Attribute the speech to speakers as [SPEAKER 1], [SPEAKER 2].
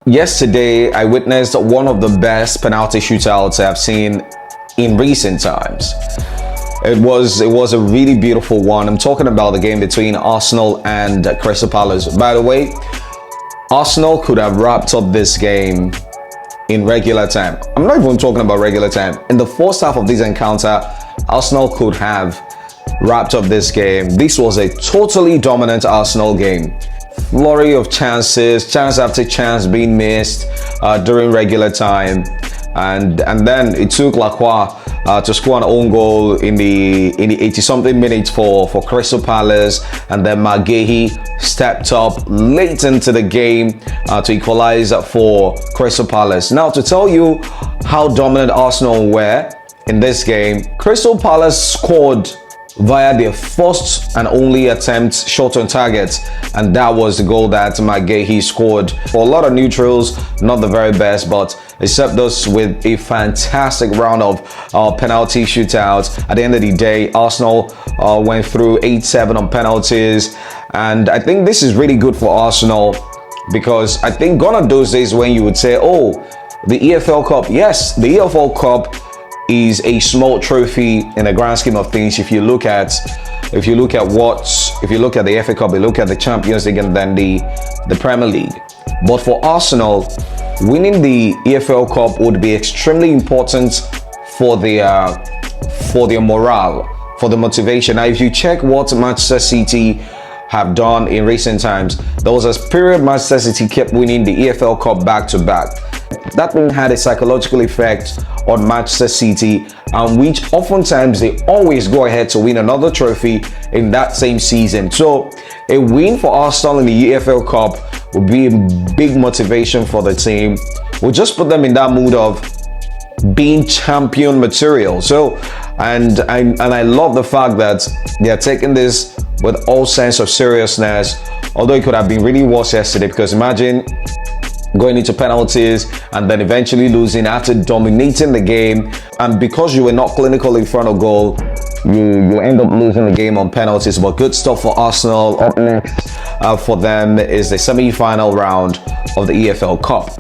[SPEAKER 1] Yesterday, I witnessed one of the best penalty shootouts I've seen in recent times. It was a really beautiful one. I'm talking about the game between Arsenal and Crystal Palace. By the way, Arsenal could have wrapped up this game in regular time. I'm not even talking about regular time. In the first half of this encounter, Arsenal could have wrapped up this game. This was a totally dominant Arsenal game. Flurry of chances, chance after chance being missed during regular time, and then it took Lacroix to score an own goal in the 80-something minutes for Crystal Palace, and then McGahey stepped up late into the game to equalize for Crystal Palace. Now, to tell you how dominant Arsenal were in this game, Crystal Palace scored via their first and only attempt shot on target, and that was the goal that McGahey scored. For a lot of neutrals, not the very best, but except us with a fantastic round of penalty shootouts. At the end of the day, Arsenal went through 8-7 on penalties, and I think this is really good for Arsenal, because I think gone are those days when you would say, oh, the EFL Cup. Yes, the EFL Cup is a small trophy in the grand scheme of things. If you look at the FA Cup, you look at the Champions League and then the Premier League. But for Arsenal, winning the EFL Cup would be extremely important for their morale, for the motivation. Now, if you check what Manchester City have done in recent times, there was a period Manchester City kept winning the EFL Cup back to back. That thing had a psychological effect on Manchester City, and which oftentimes they always go ahead to win another trophy in that same season. So a win for Arsenal in the EFL Cup would be a big motivation for the team. We'll just put them in that mood of being champion material. So and I love the fact that they are taking this with all sense of seriousness, although it could have been really worse yesterday, because imagine going into penalties and then eventually losing after dominating the game, and because you were not clinical in front of goal, you end up losing the game on penalties. But good stuff for Arsenal. Up next for them is the semi-final round of the EFL Cup.